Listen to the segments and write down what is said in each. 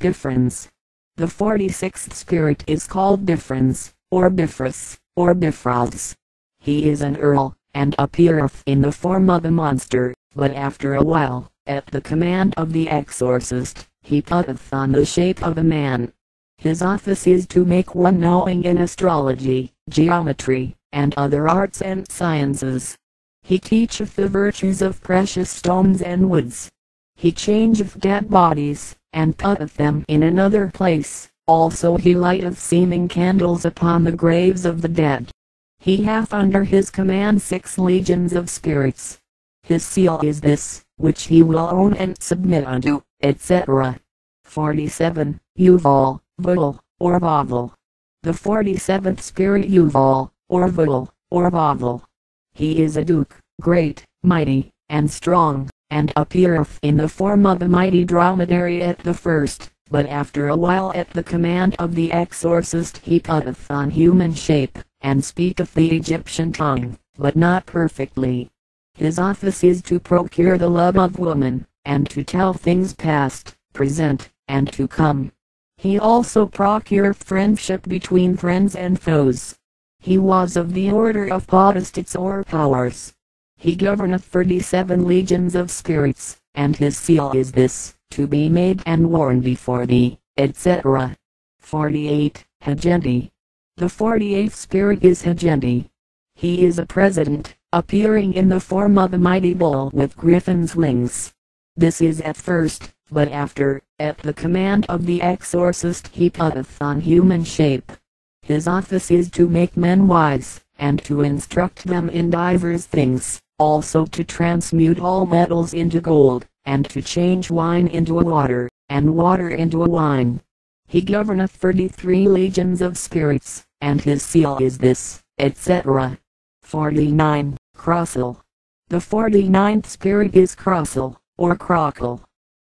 Bifrons. The 46th spirit is called Bifrons, or Bifrus, or Bifrods. He is an earl, and appeareth in the form of a monster, but after a while, at the command of the exorcist, he putteth on the shape of a man. His office is to make one knowing in astrology, geometry, and other arts and sciences. He teacheth the virtues of precious stones and woods. He changeth dead bodies, and putteth them in another place. Also he lighteth seeming candles upon the graves of the dead. He hath under his command 6 legions of spirits. His seal is this, which he will own and submit unto, etc. 47. Yuval, Vul, or Bavel. The 47th spirit Yuval, or Vul, or Bavel. He is a duke, great, mighty, and strong, and appeareth in the form of a mighty dromedary at the first, but after a while at the command of the exorcist he putteth on human shape, and speaketh the Egyptian tongue, but not perfectly. His office is to procure the love of woman, and to tell things past, present, and to come. He also procureth friendship between friends and foes. He was of the order of potestates or powers. He governeth 37 legions of spirits, and his seal is this, to be made and worn before thee, etc. 48. Hagenti. The 48th spirit is Hagenti. He is a president, appearing in the form of a mighty bull with griffin's wings. This is at first, but after, at the command of the exorcist he putteth on human shape. His office is to make men wise, and to instruct them in divers things, also to transmute all metals into gold, and to change wine into water, and water into wine. He governeth 33 legions of spirits, and his seal is this, etc. 49. Crossel. The 49th spirit is Crossel, or Crockle.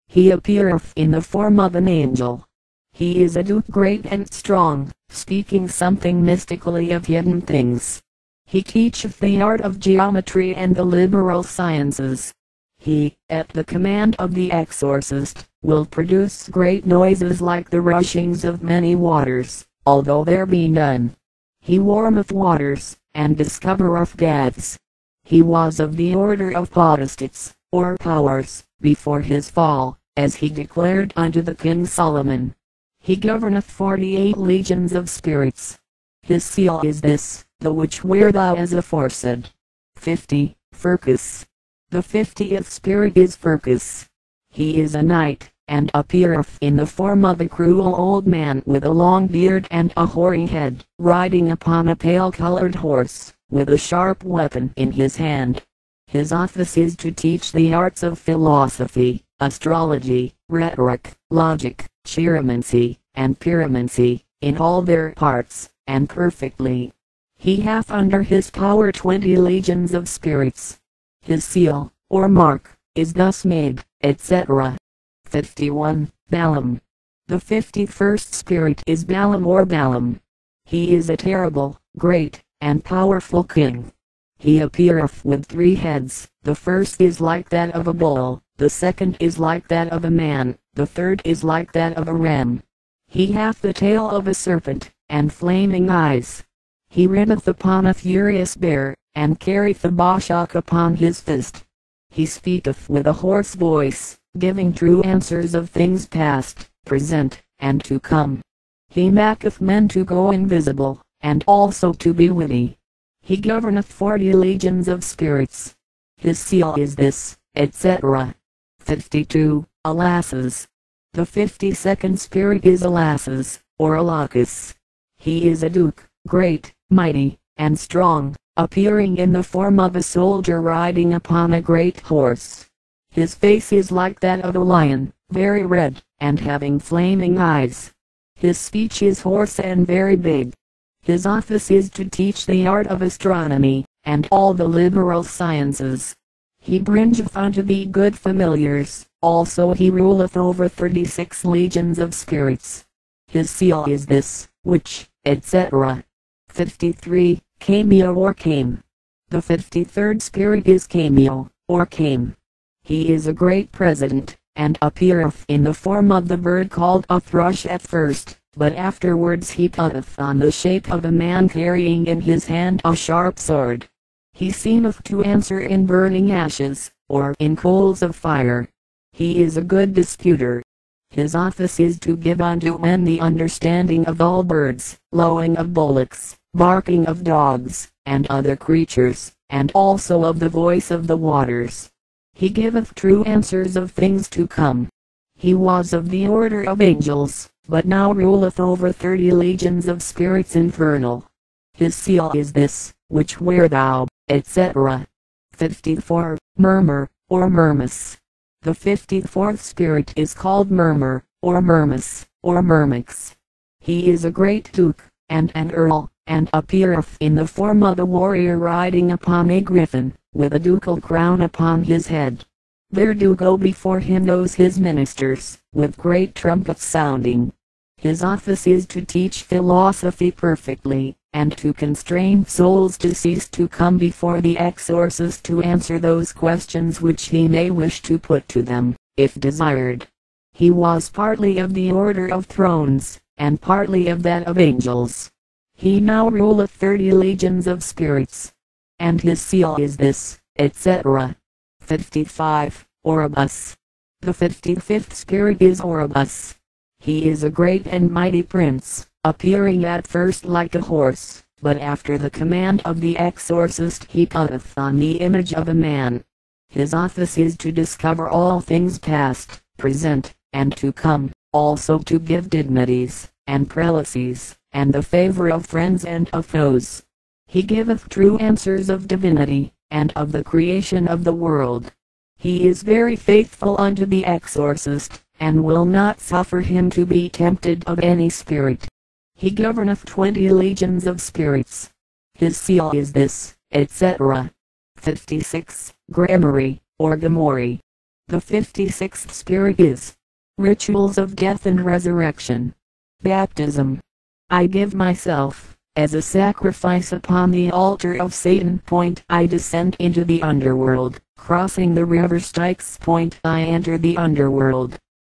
He appeareth in the form of an angel. He is a duke great and strong, speaking something mystically of hidden things. He teacheth the art of geometry and the liberal sciences. He, at the command of the exorcist, will produce great noises like the rushings of many waters, although there be none. He warmeth waters, and discovereth gads. He was of the order of potestates, or powers, before his fall, as he declared unto the king Solomon. He governeth 48 legions of spirits. His seal is this, the which were thou as aforesaid. 50. Furcus. The 50th spirit is Furcus. He is a knight, and appeareth in the form of a cruel old man with a long beard and a hoary head, riding upon a pale-colored horse, with a sharp weapon in his hand. His office is to teach the arts of philosophy, astrology, rhetoric, logic, chiromancy, and pyromancy, in all their parts, and perfectly. He hath under his power 20 legions of spirits. His seal, or mark, is thus made, etc. 51. Balaam. The 51st spirit is Balaam or Balaam. He is a terrible, great, and powerful king. He appeareth with 3 heads, the first is like that of a bull, the second is like that of a man, the third is like that of a ram. He hath the tail of a serpent, and flaming eyes. He rideth upon a furious bear, and carrieth a bashak upon his fist. He speaketh with a hoarse voice, giving true answers of things past, present, and to come. He maketh men to go invisible, and also to be witty. He governeth 40 legions of spirits. His seal is this, etc. 52. Alasses. The 52nd spirit is Alasses, or Alacus. He is a duke, great, mighty, and strong, appearing in the form of a soldier riding upon a great horse. His face is like that of a lion, very red, and having flaming eyes. His speech is hoarse and very big. His office is to teach the art of astronomy, and all the liberal sciences. He bringeth unto thee good familiars, also he ruleth over 36 legions of spirits. His seal is this, which, etc. 53. Cameo or Came. The 53rd spirit is Cameo, or Came. He is a great president, and appeareth in the form of the bird called a thrush at first, but afterwards he putteth on the shape of a man carrying in his hand a sharp sword. He seemeth to answer in burning ashes, or in coals of fire. He is a good disputer. His office is to give unto men the understanding of all birds, lowing of bullocks, barking of dogs, and other creatures, and also of the voice of the waters. He giveth true answers of things to come. He was of the order of angels, but now ruleth over 30 legions of spirits infernal. His seal is this, which wear thou, etc. 54. Murmur, or Murmus. The 54th spirit is called Murmur, or Murmus, or Murmux. He is a great duke, and an earl, and appeareth in the form of a warrior riding upon a griffin, with a ducal crown upon his head. There do go before him those his ministers, with great trumpets sounding. His office is to teach philosophy perfectly, and to constrain souls to cease to come before the exorcist to answer those questions which he may wish to put to them, if desired. He was partly of the order of thrones, and partly of that of angels. He now ruleth 30 legions of spirits. And his seal is this, etc. 55. Oribus. The 55th spirit is Oribus. He is a great and mighty prince, appearing at first like a horse, but after the command of the exorcist he putteth on the image of a man. His office is to discover all things past, present, and to come, also to give dignities, and prelacies, and the favor of friends and of foes. He giveth true answers of divinity, and of the creation of the world. He is very faithful unto the exorcist, and will not suffer him to be tempted of any spirit. He governeth 20 legions of spirits. His seal is this, etc. 56. Gramarye, or Gamorre. The 56th spirit is rituals of death and resurrection. Baptism. I give myself, as a sacrifice upon the altar of Satan. I descend into the underworld, crossing the river Styx. I enter the underworld.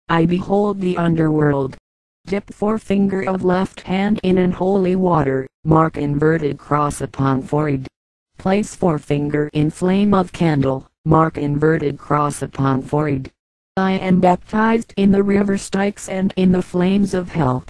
I behold the underworld. Dip forefinger of left hand in unholy water, mark inverted cross upon forehead. Place forefinger in flame of candle, mark inverted cross upon forehead. I am baptized in the river Styx and in the flames of hell.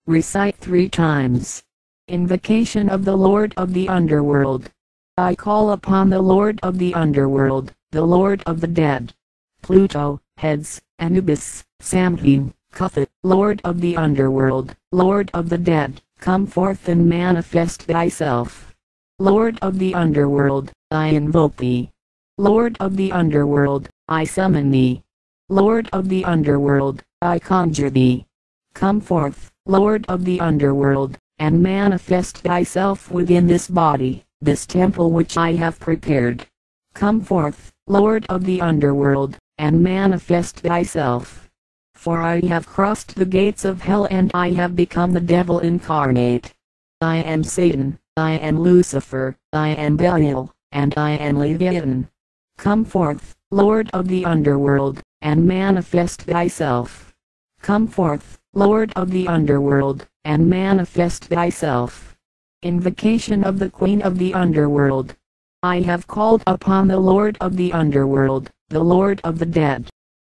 Recite 3 times. Invocation of the Lord of the underworld. I call upon the Lord of the underworld, the Lord of the dead. Pluto, heads, Anubis, Samhain, Cuthit, Lord of the underworld, Lord of the dead, come forth and manifest thyself. Lord of the underworld, I invoke thee. Lord of the underworld, I summon thee. Lord of the underworld, I conjure thee. Come forth, Lord of the underworld, and manifest thyself within this body, this temple which I have prepared. Come forth, Lord of the underworld, and manifest thyself. For I have crossed the gates of hell and I have become the devil incarnate. I am Satan, I am Lucifer, I am Belial, and I am Leviathan. Come forth, Lord of the underworld, and manifest thyself. Come forth, Lord of the underworld, and manifest thyself. Invocation of the Queen of the underworld. I have called upon the Lord of the underworld, the Lord of the dead.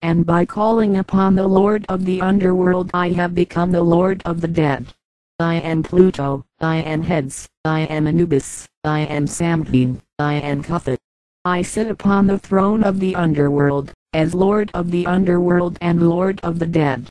And by calling upon the Lord of the underworld I have become the Lord of the dead. I am Pluto, I am Heads, I am Anubis, I am Samhain, I am Cuthit. I sit upon the throne of the underworld, as Lord of the underworld and Lord of the dead.